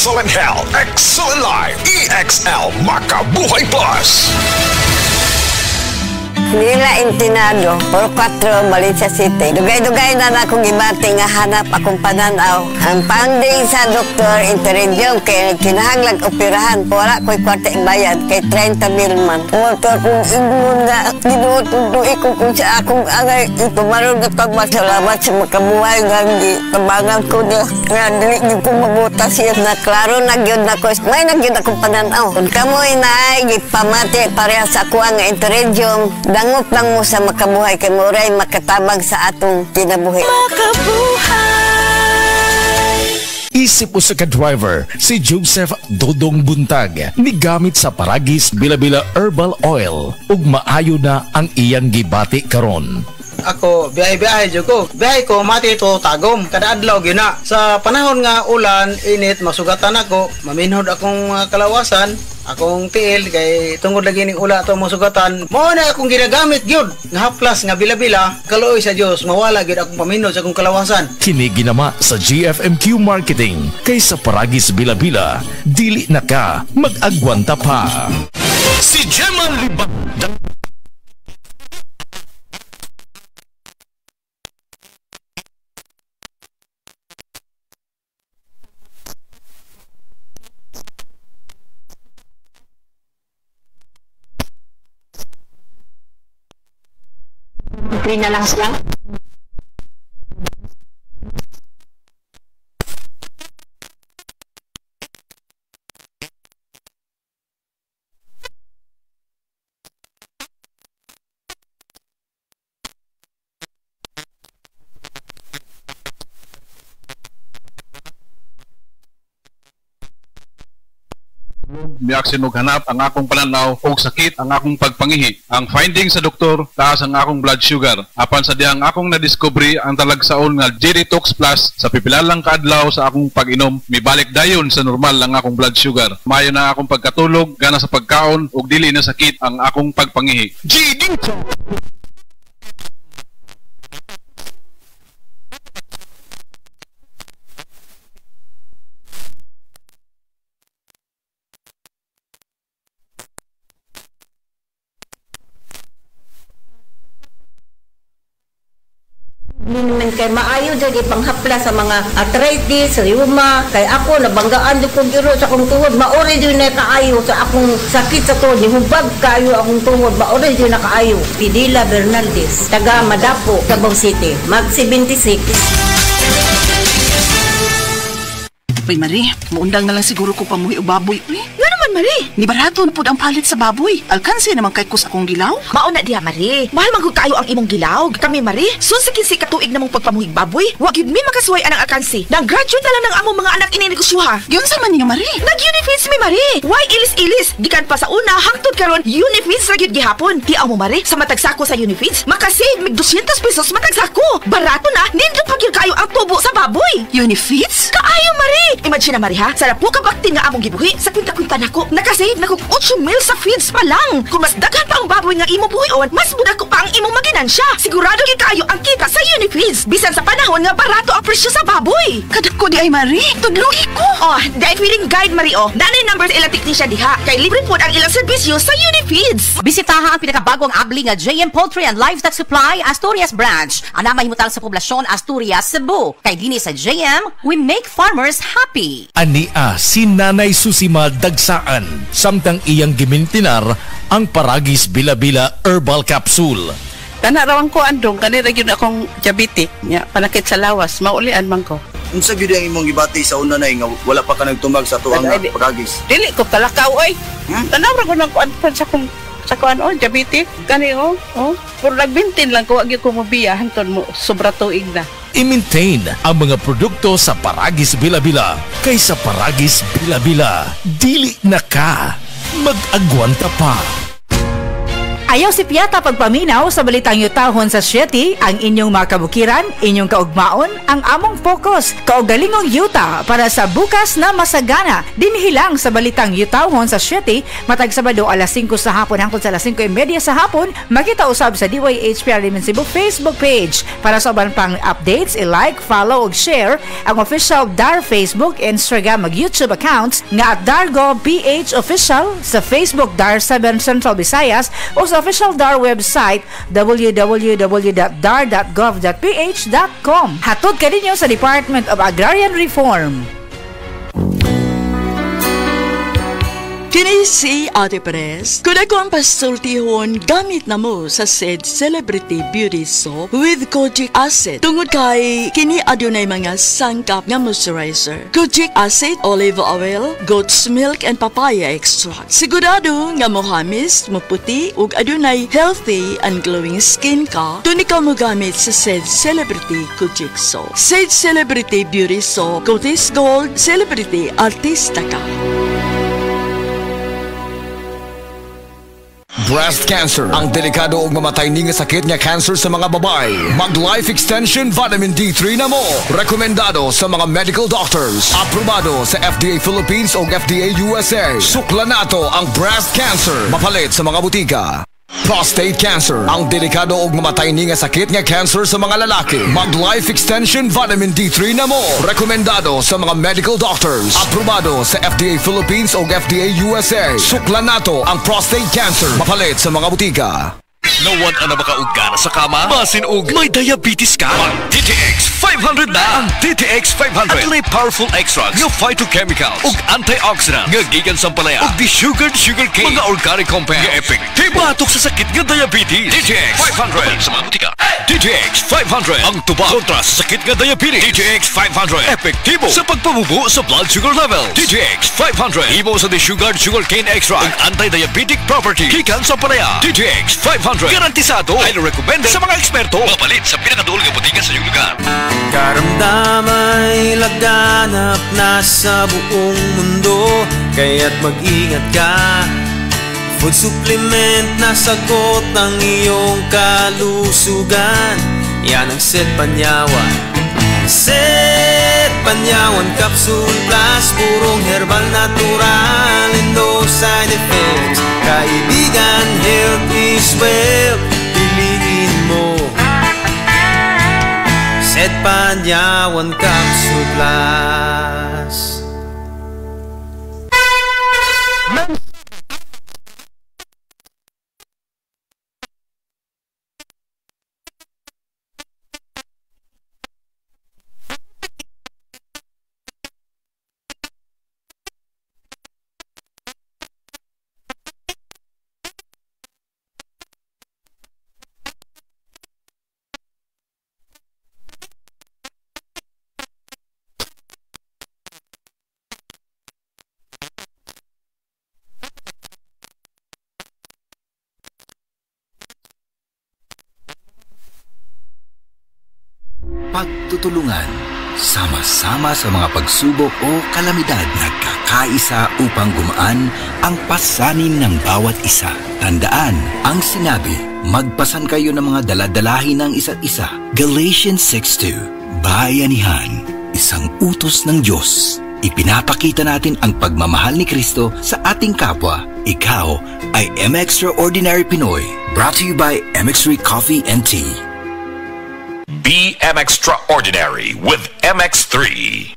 Excellent Health, Excellent Life, EXL Makabuhay Plus. Nila Intinado, Puro 4, Valencia City. Dugay-dugay na akong ibati nga hanap akong pananaw. Ang finding sa doktor, interedium, kay kinahanglag operahan. Wala ko'y kwarta bayad, kay 30,000 man. Motor kong ingon nga, ginututuloy ko kung sa akong angay. Itumarong na pagmasalamat sa makabuhay nga, tabangan ko niya. Nga, dili niyo kong mabutas siya na klaro nagyod na ko. May nagyod akong pananaw. Kung kamoy na ay, gipamati pareha sa kuha nga interedium, dangop lang mo sa makabuhay kay Muray makatabang sa atong kinabuhi. Makabuhay! Isip mo sa ka-driver, si Joseph Dodong Buntag, ni gamit sa Paragis Bila-Bila Herbal Oil, ug maayo na ang iyang gibati karon. Ako, biyahe-biyahe dyan ko. Biyahe ko, mati ito tagom. Kada adlaw gina. Sa panahon nga ulan, init, masugatan ako. Maminhod akong kalawasan. Akong tiil, kay tungod lagi ning ula ito masugatan. Mao na akong ginagamit yun. Nga haplas, nga bila-bila. Kaluoy sa Diyos, mawala yun akong paminhod sa akong kalawasan. Kini ginama sa GFMQ Marketing. Kaysa Paragis Bila-Bila, dili na ka mag-agwanta pa. Si Gemma Libag. Free na lang sila. Miaksin og hanap ang akong pananaw og sakit ang akong pagpangihi. Ang finding sa doktor taas ang akong blood sugar. Apan sa diyang akong nadiscovery ang talagsaon nga G-Detox Plus sa pipilalang kaadlaw sa akong pag-inom, mibalik dayon sa normal ang akong blood sugar. Mayo na akong pagkatulog, gana sa pagkaon ug dili na sakit ang akong pagpangihi. G-Detox. Naman kay maayo dyan ipanghapla sa mga arthritis, rheuma. Kay ako nabanggaan dyan kong giro sa akong tuhod. Maori dyan na kaayo sa akong sakit sa tuhod. Hubag kaayo akong tuhod. Maori dyan na kaayo. Pidila Bernaldez, taga Madapo, Davao City. Mag 76. Uy, Marie, maundang na lang siguro ko pamuhi o baboy. Uy, nga naman, Marie. Ni barato na po ang palit sa baboy. Alkansi naman kay kus akong gilaw. Mauna diha, Marie. Mahal magod kayo ang imong gilaw. Kami, Marie, sunsikin si katuig namong pagpamuhig baboy. Wag yun mi makasuway anang alkansi. Nag-graduate na lang ng among mga anak ininegosyoha. Yun sa man niya, Marie. Nag-unifeeds mi, Marie. Why ilis-ilis? Gikan pa sa una, hangtod karon unifeeds ra gyud gihapon. Tiaw mo, Marie, sa matagsako sa unifeeds, makasave mig 200 pesos matagsako. Barato na, nindot pa gyud kayo ang tubo sa baboy. Unifeeds? Kaayo, Marie. Imagine na, Marie, ha? Sa po kabaktin nga among gibuhi, sa kwinta-kwinta nako, nakasave na kong 8 mil sa feeds pa lang. Kung mas daghan pa ang baboy nga imo buhion, mas budak ko pa ang imong maginansya. Sigurado gyud kayo ang kita sa Unifeeds. Bisan sa panahon nga barato ang presyo sa baboy. Kadako di ay, Marie. Tudlugi ko. Oh, dahil feeling guide, Marie, oh. Nanay numbers ilang technician diha. Kay libre po ang ilang serbisyo sa Unifeeds. Bisitaha ang pinakabagong abli nga JM Poultry and Livestock Supply Asturias Branch. Ana mahimutang sa poblasyon Asturias, Cebu. Kay dini sa JM, we make farmers happy. Ania si Nanay Susima Dagsaan, samtang iyang gimintinar ang Paragis Bila-Bila Herbal Capsule. Tanarawan ko andong, kanira yun akong diabetic. Nga, panakit sa lawas, maulian man ko. Unsa gyud ang imong gibati sa una nay nga wala pa ka nagtumag sa tuang Paragis? Dili ko talakaw, oy. Tanawra ko ng kuan sa kong diabetic. Gani, oh. Pero nagbintin lang ko, wag ko mabiya, hanton mo, sobra tuig na. I-maintain ang mga produkto sa Paragis Bila-Bila. Kaysa Paragis Bila-Bila, dili na ka mag-agwanta pa. Ayaw si Piata pagpaminaw sa balitang yutahon sa Sieti, ang inyong mga kabukiran, inyong kaugmaon, ang among focus, kaugalingong yuta para sa bukas na masagana. Dinhilang sa balitang yutahon sa Sieti, matag Sabado alas 5 sa hapon hangtod sa alas 5:30 sa hapon, makita usab sa DYHPR Limen Cebu Facebook page. Para sa uban pang updates, i-like, follow ug share ang official DAR Facebook, Instagram ug YouTube accounts nga at DarGovPH Official sa Facebook DAR 7 Central Visayas o sa official DAR website www.dar.gov.ph.com. Hatod ka ninyo sa Department of Agrarian Reform. Kini si Ate Perez. Kung ako ang pasultihon, gamit na mo sa SED Celebrity Beauty Soap with Kojic Acid. Tungod kay kini adunay mga sangkap nga moisturizer. Kojic Acid, olive oil, goat's milk, and papaya extract. Sigurado nga mohamis, maputi, ug adunay healthy and glowing skin ka, dun ikaw mo gamit sa SED Celebrity Kojic Soap. SED Celebrity Beauty Soap, Cotis Gold, Celebrity Artista ka. Breast cancer, ang delikado ug mamatay ni nga sakit nga cancer sa mga babae. Mag Life Extension Vitamin D3 na mo. Rekomendado sa mga medical doctors. Aprobado sa FDA Philippines o FDA USA. Sukla nato ang breast cancer. Mapalit sa mga butika. Prostate cancer, ang delikado ug mamatay ni nga sakit nga cancer sa mga lalaki. Mag Life Extension Vitamin D3 na mo. Rekomendado sa mga medical doctors. Aprobado sa FDA Philippines o FDA USA. Sukla nato ang prostate cancer. Mapalit sa mga butika. Nawan na makaugana sa kama? Basin og may diabetes ka? Ang DTX 500 na! Ang DTX 500 at may powerful extracts nga phytochemicals ug antioxidants nga gikan sa palaya ug desugared sugarcane mga organic compounds nga epektibo batok sa sakit nga diabetes. DTX 500 sa mga butika. DTX 500 ang tuba kontra sa sakit nga diabetes. DTX 500 epektibo sa pagpabubo sa blood sugar level. DTX 500 imo sa desugared sugarcane extract ug anti-diabetic property gikan sa palaya. DTX 500 garantisado ay recommend sa mga eksperto. Mapalit sa pinakaduol nga butika sa iyong lugar. Karamdamay laganap na sa buong mundo, kaya't mag-ingat ka. Food supplement na sagot ang iyong kalusugan. Yan ang SED Panyawan. SED Panyawan Capsule Plus, purong herbal natural and no side effects. Kaibigan, health is wealth, piliin mo SED Panyawan Capsule Plus. Pagtutulungan, sama-sama sa mga pagsubok o kalamidad, nagkakaisa upang gumaan ang pasanin ng bawat isa. Tandaan ang sinabi, magpasan kayo ng mga daladalahin ng isa't isa. Galatians 6:2. Bayanihan, isang utos ng Diyos. Ipinapakita natin ang pagmamahal ni Kristo sa ating kapwa. Ikaw ay M-Extraordinary Pinoy. Brought to you by MX3 Coffee and Tea. Be M Extraordinary with MX3.